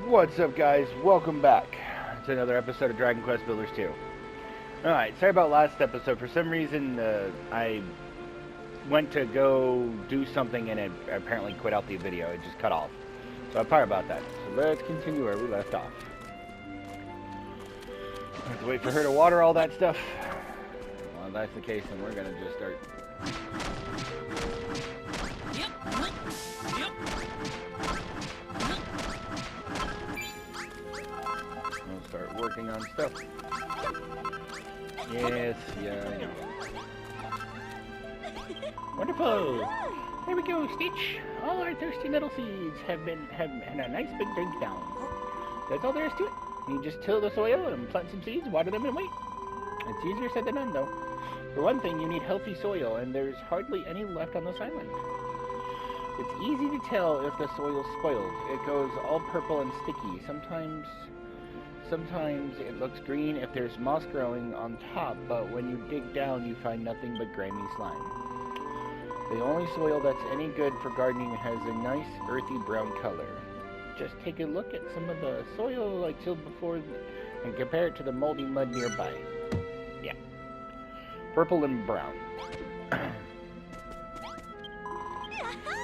What's up, guys? Welcome back to another episode of Dragon Quest Builders 2. Alright, sorry about last episode. For some reason, I went to go do something and it apparently quit out the video. It just cut off. So I'm sorry about that. So let's continue where we left off. I have to wait for her to water all that stuff. Well, if that's the case, then we're going to just start... Start working on stuff. Yes, yeah, I know. Wonderful! There we go, Stitch. All our thirsty nettle seeds have had a nice big drink down. That's all there is to it. You just till the soil and plant some seeds, water them, and wait. It's easier said than done, though. For one thing, you need healthy soil, and there's hardly any left on this island. It's easy to tell if the soil's spoiled. It goes all purple and sticky. Sometimes it looks green if there's moss growing on top, but when you dig down, you find nothing but grimy slime. The only soil that's any good for gardening has a nice earthy brown color. Just take a look at some of the soil I tilled before and compare it to the moldy mud nearby. Yeah. Purple and brown.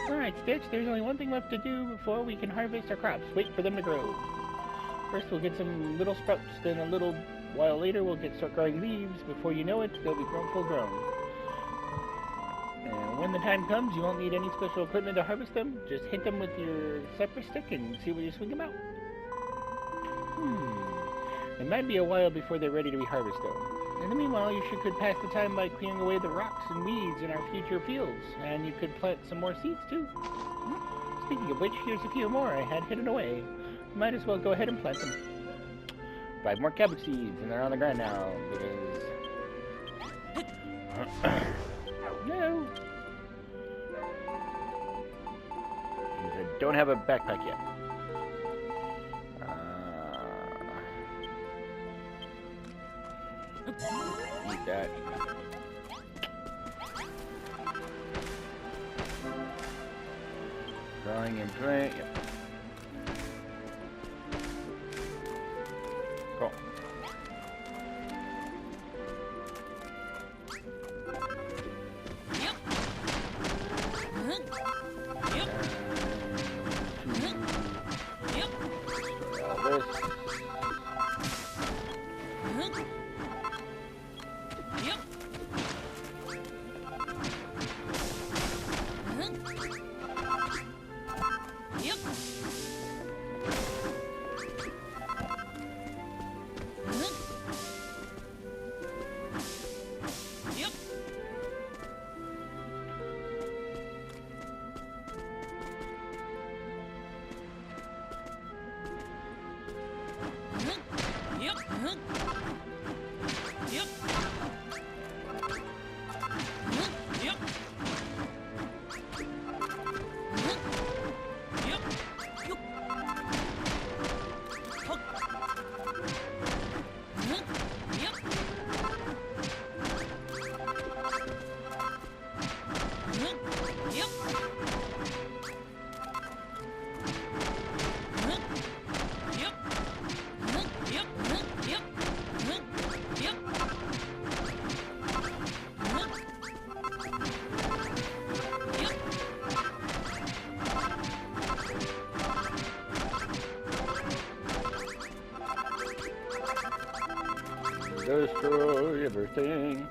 Alright, Stitch, there's only one thing left to do before we can harvest our crops. Wait for them to grow. First we'll get some little sprouts, then a little while later we'll start growing leaves. Before you know it, they'll be full grown. And when the time comes, you won't need any special equipment to harvest them. Just hit them with your cypress stick and see where you swing them out. It might be a while before they're ready to be harvested, though. In the meanwhile, you could pass the time by clearing away the rocks and weeds in our future fields. And you could plant some more seeds, too. Speaking of which, here's a few more I had hidden away. Might as well go ahead and plant them. 5 more cabbage seeds, and they're on the ground now, because... No! Because I don't have a backpack yet. Eat that. Growing and plant, yep. Cool. Destroy everything.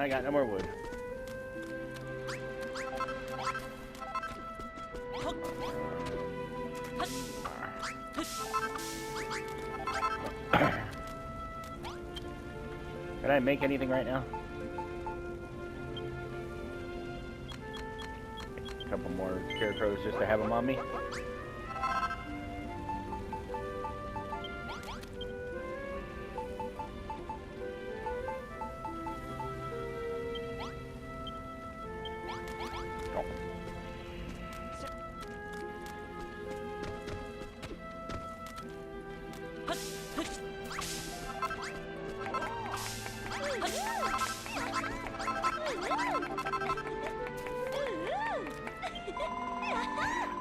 I got no more wood. Can I make anything right now? A couple more scarecrows just to have them on me.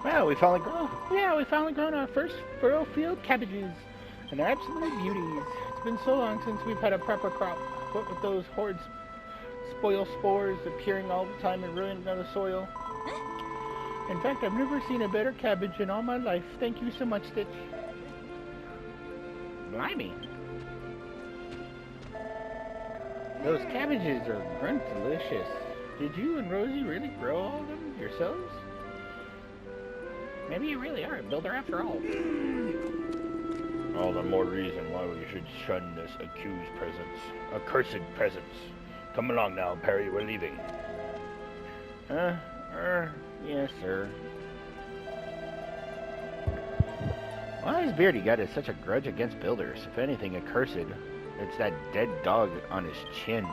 Well, we finally grown our first furrow field cabbages, and they're absolute beauties. It's been so long since we've had a proper crop. What with those hordes spoil spores appearing all the time and ruining the soil. In fact, I've never seen a better cabbage in all my life. Thank you so much, Stitch. Blimey. Those cabbages are grunt delicious. Did you and Rosie really grow all of them yourselves? Maybe you really are a builder after all. All the more reason why we should shun this accursed presence. Come along now, Perry, we're leaving. Yes, sir. Why has Beardy got such a grudge against builders? If anything accursed, it's that dead dog on his chin.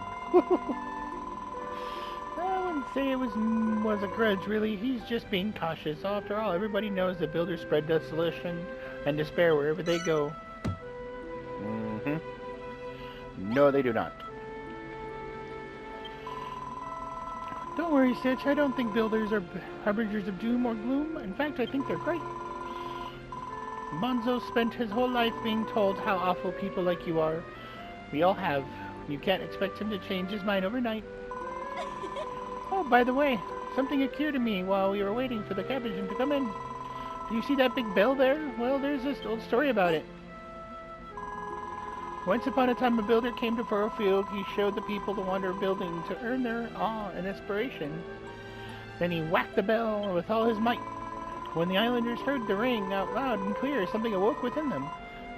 I wouldn't say it was a grudge, really. He's just being cautious. After all, everybody knows that builders spread desolation and despair wherever they go. No, they do not. Don't worry, Stitch. I don't think builders are harbingers of doom or gloom. In fact, I think they're great. Bonzo spent his whole life being told how awful people like you are. We all have. You can't expect him to change his mind overnight. Oh, by the way, something occurred to me while we were waiting for the cabbage to come in. Do you see that big bell there? Well, there's this old story about it. Once upon a time, a builder came to Furrowfield. He showed the people the wonder of building to earn their awe and inspiration. Then he whacked the bell with all his might. When the islanders heard the ring out loud and clear, something awoke within them.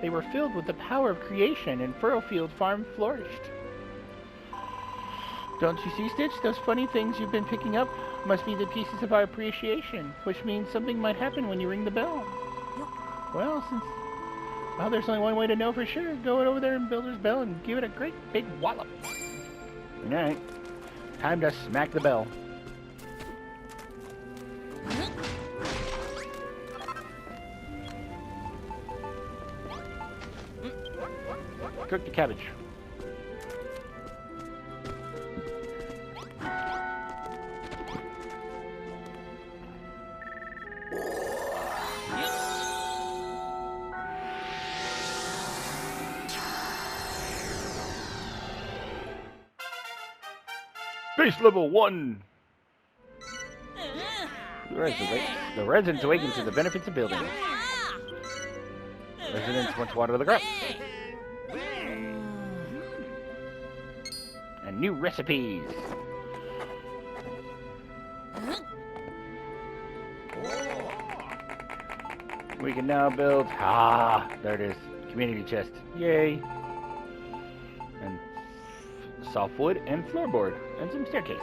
They were filled with the power of creation, and Furrowfield Farm flourished. Don't you see, Stitch? Those funny things you've been picking up must be the pieces of our appreciation, which means something might happen when you ring the bell. Well, there's only one way to know for sure. Go over there and Builder's Bell and give it a great big wallop. Alright. Time to smack the bell. Cook the cabbage. Base level 1! The residents awaken to the benefits of building. Residents want to water the grass. And new recipes. We can now build... there it is. Community chest. Yay. And softwood and floorboard. And some staircase.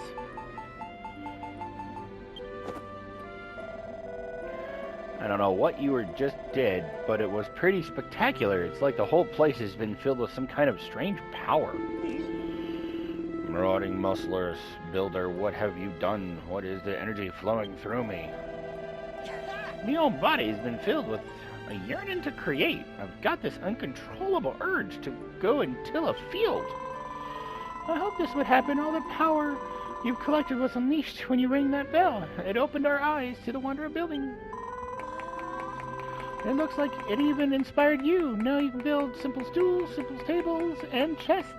I don't know what you just did, but it was pretty spectacular. It's like the whole place has been filled with some kind of strange power. Marauding musclers, builder, what have you done? What is the energy flowing through me? My own body has been filled with a yearning to create. I've got this uncontrollable urge to go and till a field. I hope this would happen. All the power you've collected was unleashed when you rang that bell. It opened our eyes to the wonder of building. It looks like it even inspired you. Now you can build simple stools, simple tables, and chests.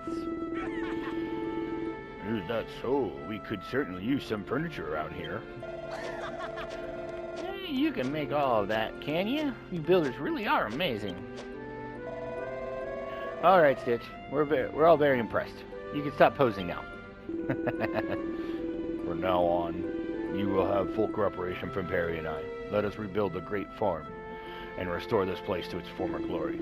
Is that so? We could certainly use some furniture around here. Hey, you can make all of that, can you? You builders really are amazing. Alright, Stitch. We're all very impressed. You can stop posing now. From now on, you will have full cooperation from Perry and I. Let us rebuild the great farm and restore this place to its former glory.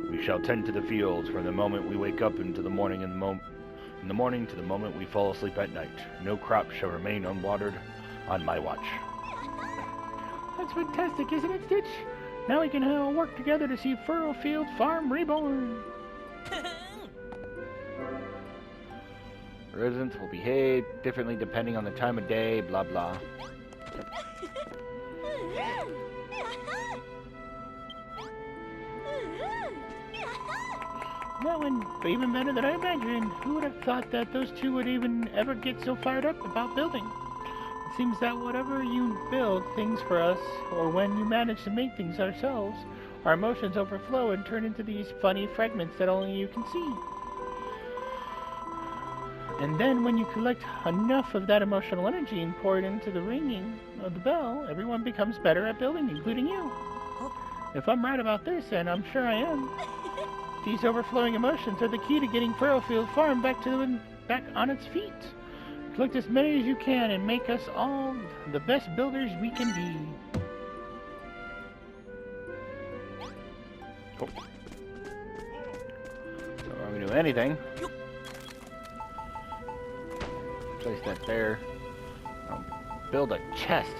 We shall tend to the fields from the moment we wake up into the morning, in the morning to the moment we fall asleep at night. No crop shall remain unwatered on my watch. That's fantastic, isn't it, Stitch? Now we can all work together to see Furrowfield Farm reborn. Residents will behave differently depending on the time of day, blah blah. That went even better than I imagined. Who would have thought that those two would even ever get so fired up about building? It seems that whatever you build things for us, or when you manage to make things ourselves, our emotions overflow and turn into these funny fragments that only you can see. And then when you collect enough of that emotional energy and pour it into the ringing of the bell, everyone becomes better at building, including you. If I'm right about this, and I'm sure I am, these overflowing emotions are the key to getting Furrowfield Farm back on its feet. Collect as many as you can and make us all the best builders we can be. Cool. So I'm gonna do anything. Place that there. I'll build a chest.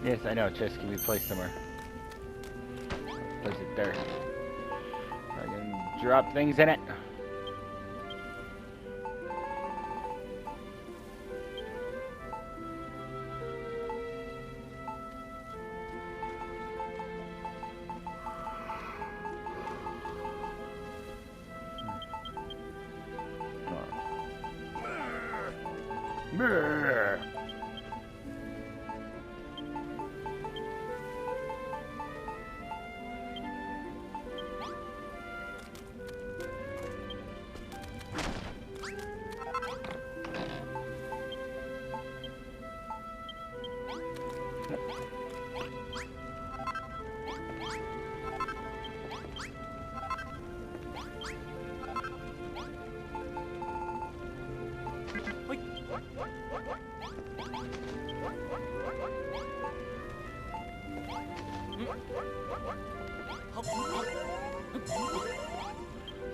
Yes, I know, chest can be placed somewhere. Place it there. I can drop things in it. Brrr.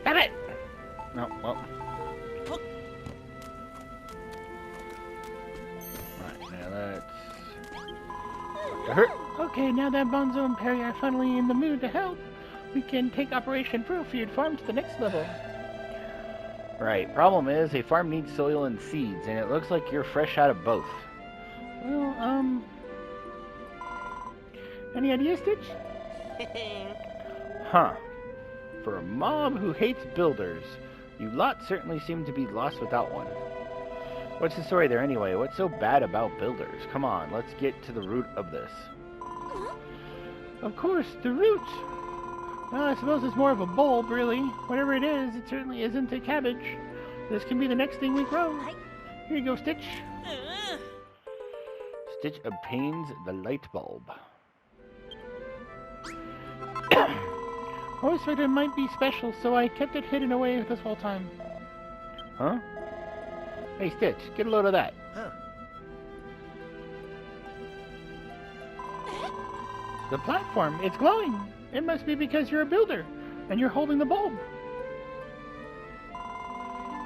Damn it! No, well. Right, now let's... Okay, now that Bonzo and Perry are finally in the mood to help, we can take Operation Furrowfield Farm to the next level. Right, problem is, a farm needs soil and seeds, and it looks like you're fresh out of both. Well, any ideas, Stitch? Huh. For a mob who hates builders, you lot certainly seem to be lost without one. What's the story there anyway? What's so bad about builders? Come on, let's get to the root of this. Of course, the root. Well, I suppose it's more of a bulb, really. Whatever it is, it certainly isn't a cabbage. This can be the next thing we grow. Here you go, Stitch. Stitch obtains the light bulb. I always figured it might be special, so I kept it hidden away this whole time. Huh? Hey, Stitch, get a load of that. Huh. The platform, it's glowing. It must be because you're a builder, and you're holding the bulb.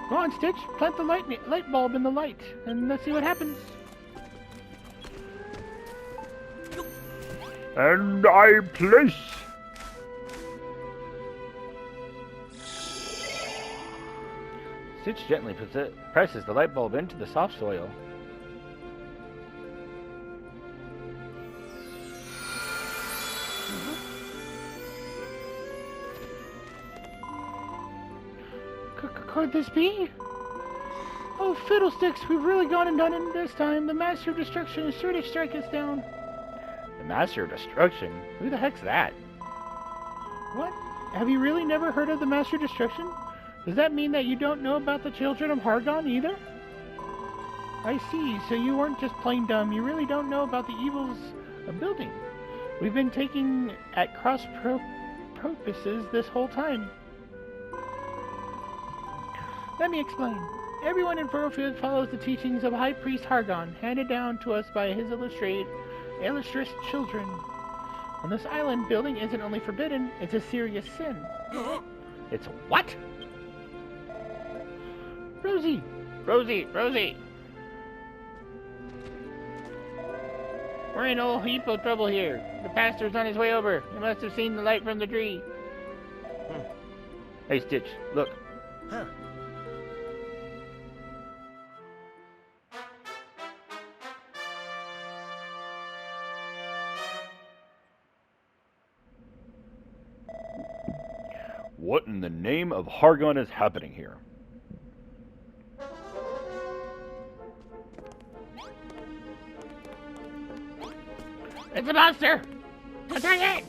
Go on, Stitch, plant the light bulb in the light, and let's see what happens. And I place... Stitch gently presses the light bulb into the soft soil. Could this be? Oh, fiddlesticks, we've really gone and done it this time. The Master of Destruction is sure to strike us down. The Master of Destruction? Who the heck's that? What? Have you really never heard of the Master of Destruction? Does that mean that you don't know about the Children of Hargon either? I see, so you weren't just plain dumb. You really don't know about the evils of building. We've been taking at cross purposes this whole time. Let me explain. Everyone in Furrowfield follows the teachings of High Priest Hargon, handed down to us by his illustrious children. On this island, building isn't only forbidden, it's a serious sin. It's what? Rosie! Rosie! Rosie! We're in a whole heap of trouble here. The pastor's on his way over. He must have seen the light from the tree. Hey, Stitch, look. Huh. What in the name of Hargon is happening here? It's a monster! Attack it!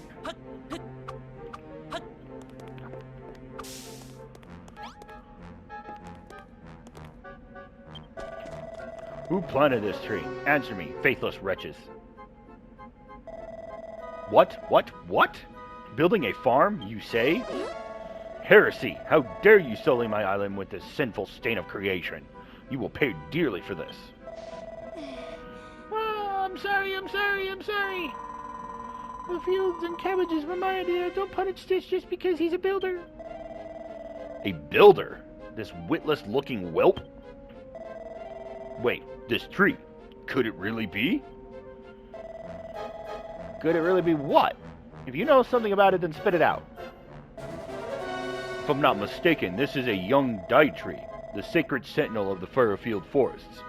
Who planted this tree? Answer me, faithless wretches. What? Building a farm, you say? Heresy! How dare you sully my island with this sinful stain of creation? You will pay dearly for this. Oh, I'm sorry. The fields and cabbages were my idea. Don't punish Stitch just because he's a builder. A builder? This witless-looking whelp? Wait, this tree, could it really be? Could it really be what? If you know something about it, then spit it out. If I'm not mistaken, this is a young Dietree, the sacred sentinel of the Furrowfield forests,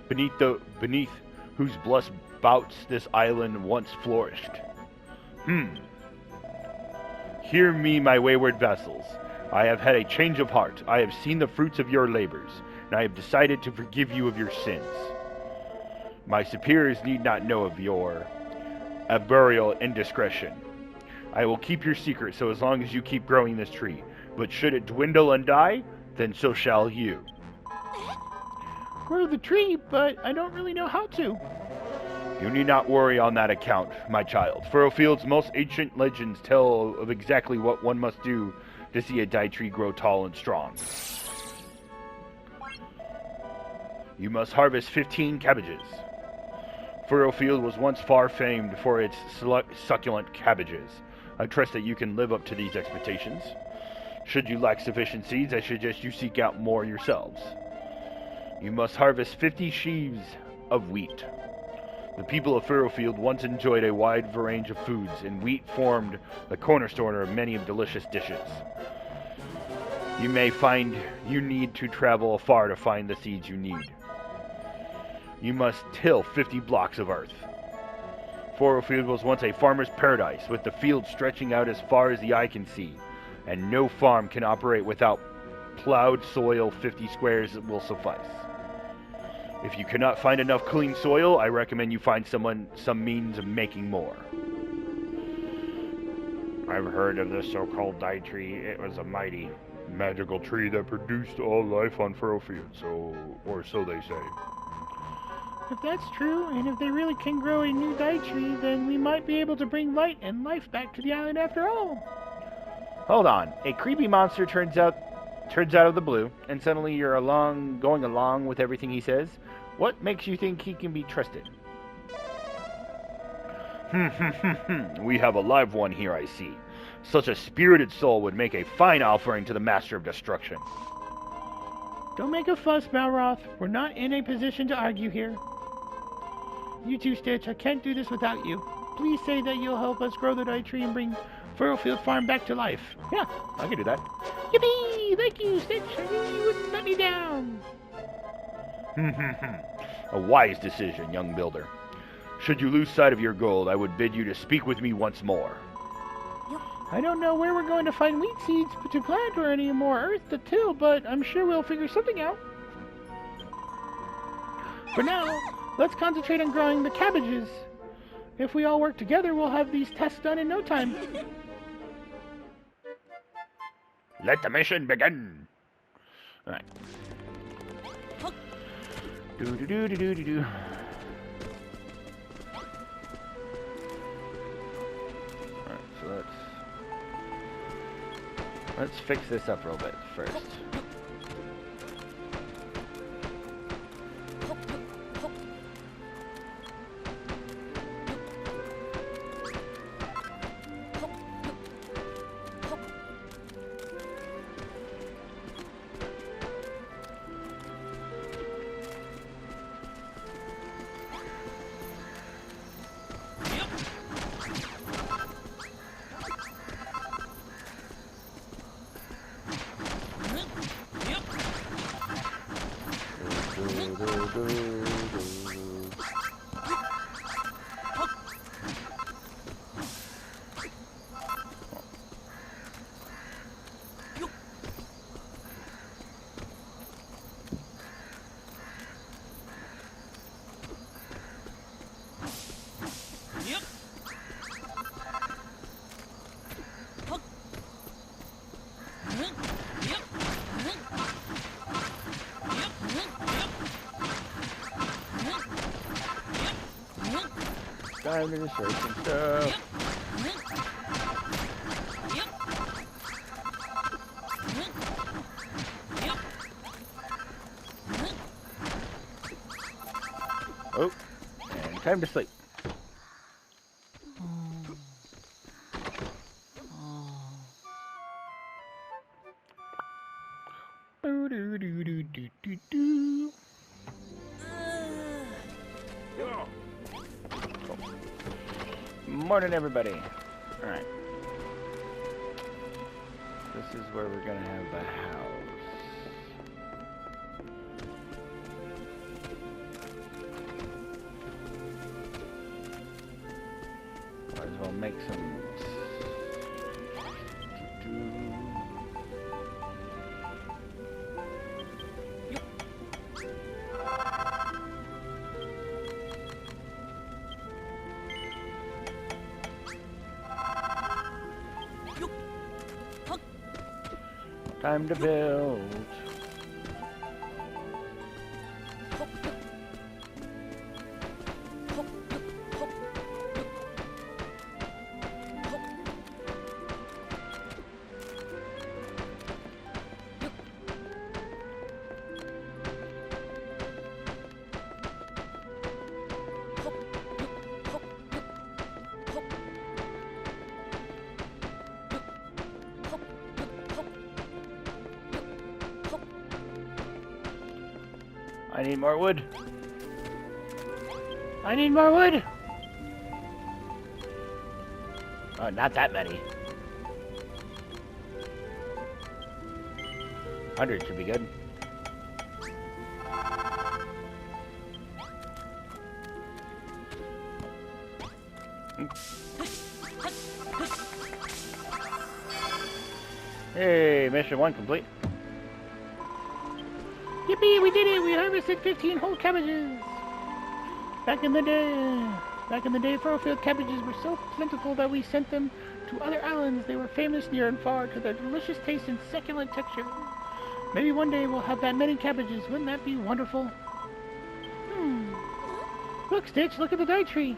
beneath whose blessed bouts this island once flourished. Hear me, my wayward vassals. I have had a change of heart. I have seen the fruits of your labors, and I have decided to forgive you of your sins. My superiors need not know of your arboreal indiscretion. I will keep your secret so as long as you keep growing this tree, but should it dwindle and die, then so shall you. Grow the tree, but I don't really know how to. You need not worry on that account, my child. Furrowfield's most ancient legends tell of exactly what one must do to see a Dietree grow tall and strong. You must harvest 15 cabbages. Furrowfield was once far famed for its succulent cabbages. I trust that you can live up to these expectations. Should you lack sufficient seeds, I suggest you seek out more yourselves. You must harvest 50 sheaves of wheat. The people of Furrowfield once enjoyed a wide range of foods, and wheat formed the cornerstone of many delicious dishes. You may find you need to travel afar to find the seeds you need. You must till 50 blocks of earth. Furrowfield was once a farmer's paradise, with the fields stretching out as far as the eye can see, and no farm can operate without plowed soil. 50 squares will suffice. If you cannot find enough clean soil, I recommend you find some means of making more. I've heard of this so-called Dietree. It was a mighty magical tree that produced all life on Furrowfield, so they say. If that's true, and if they really can grow a new Dietree, then we might be able to bring light and life back to the island after all. Hold on. A creepy monster turns out of the blue, and suddenly you're going along with everything he says. What makes you think he can be trusted? We have a live one here, I see. Such a spirited soul would make a fine offering to the Master of Destruction. Don't make a fuss, Malroth. We're not in a position to argue here. You too, Stitch. I can't do this without you. Please say that you'll help us grow the Dietree and bring Furrowfield Farm back to life. Yeah, I can do that. Yippee! Thank you, Stitch. I knew you wouldn't let me down. A wise decision, young builder. Should you lose sight of your goal, I would bid you to speak with me once more. I don't know where we're going to find wheat seeds to plant or any more earth to till, but I'm sure we'll figure something out. For now, let's concentrate on growing the cabbages. If we all work together, we'll have these tests done in no time. Let the mission begin! Alright. Do-do-do-do-do-do-do. Alright, so that's... Let's fix this up a little bit first. Time to destroy some stuff. Oh, and time to sleep. Do-do-do-do-do-do. Morning, everybody. All right. This is where we're gonna have the house. Might as well make some. Time to build. I need more wood. I need more wood. Oh, not that many. 100 should be good. Hey, mission 1 complete. Yippee, we did it! We harvested 15 whole cabbages! Back in the day, furrowfield cabbages were so plentiful that we sent them to other islands. They were famous near and far to their delicious taste and succulent texture. Maybe one day we'll have that many cabbages. Wouldn't that be wonderful? Look, Stitch, look at the Dietree.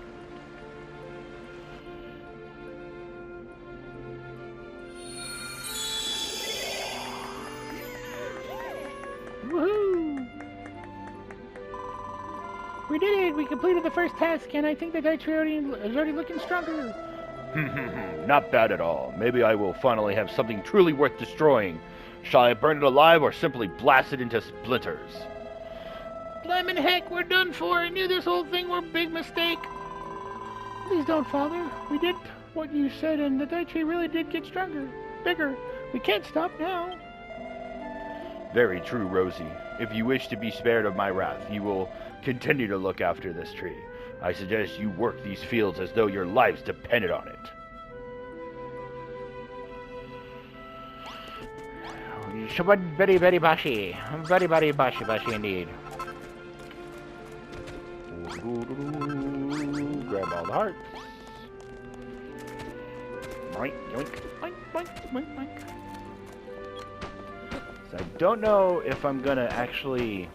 Woohoo! We did it! We completed the first task, and I think the Dietree is already looking stronger. Not bad at all. Maybe I will finally have something truly worth destroying. Shall I burn it alive or simply blast it into splinters? Blimmin' heck, we're done for. I knew this whole thing were a big mistake. Please don't, Father. We did what you said, and the Dietree really did get stronger, bigger. We can't stop now. Very true, Rosie. If you wish to be spared of my wrath, you will continue to look after this tree. I suggest you work these fields as though your lives depended on it. Very, very bashy. Very, very bashy indeed. Grab all the hearts. Boink, yoink, boink, boink, boink, boink. So I don't know if I'm gonna actually...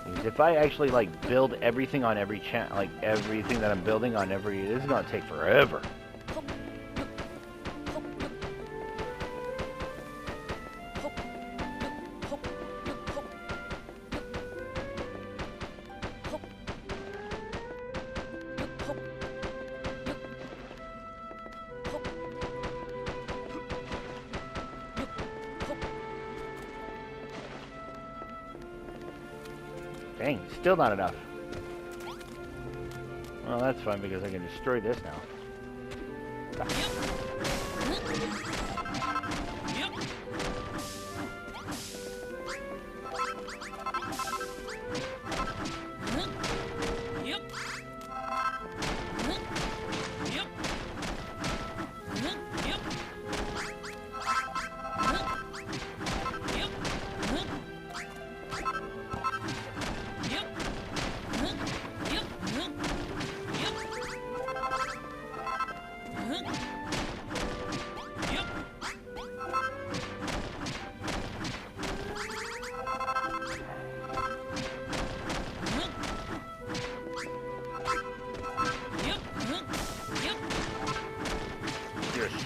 Use if I actually like build everything on every like everything that I'm building on every, this is gonna take forever. Dang, still not enough. Well, that's fine because I can destroy this now.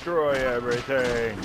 Destroy everything.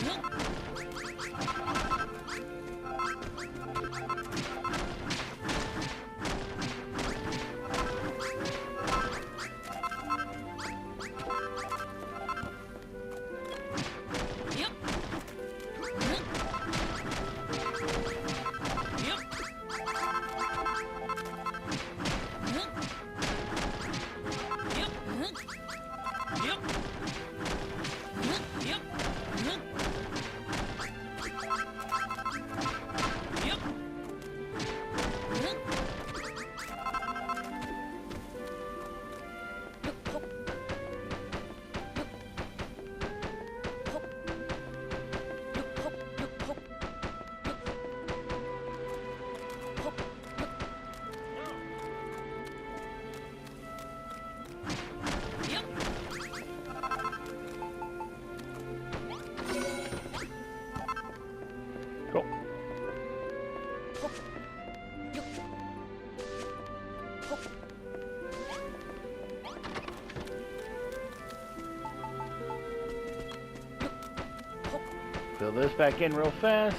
Fill this back in real fast.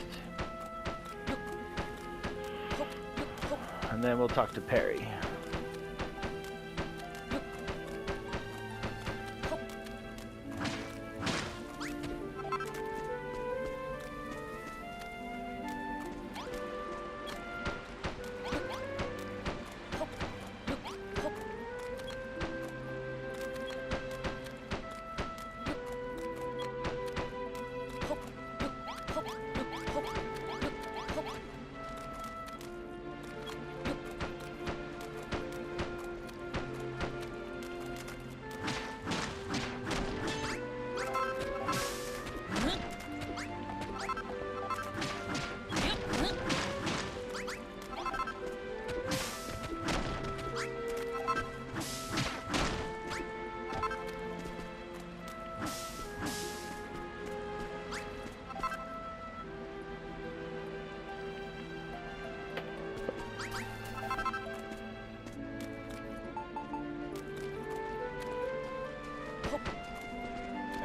And then we'll talk to Perry.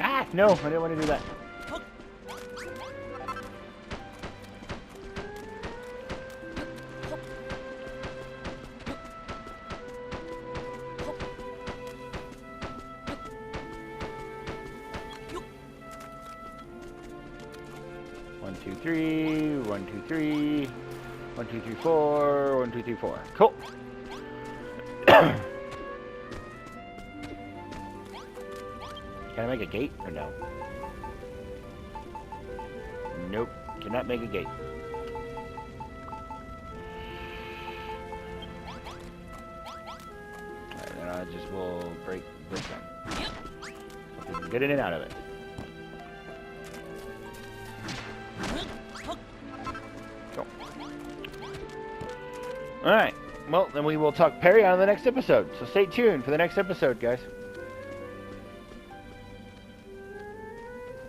Ah, no, I didn't want to do that. One, two, three, 1, 2, 3, 1, 2, 3, 4, 1, 2, 3, 4. Cool. Can I make a gate or no? Nope, cannot make a gate. Alright, then I just will break this one. So we can get in and out of it. Cool. Alright, well, then we will talk Perry on the next episode. So stay tuned for the next episode, guys.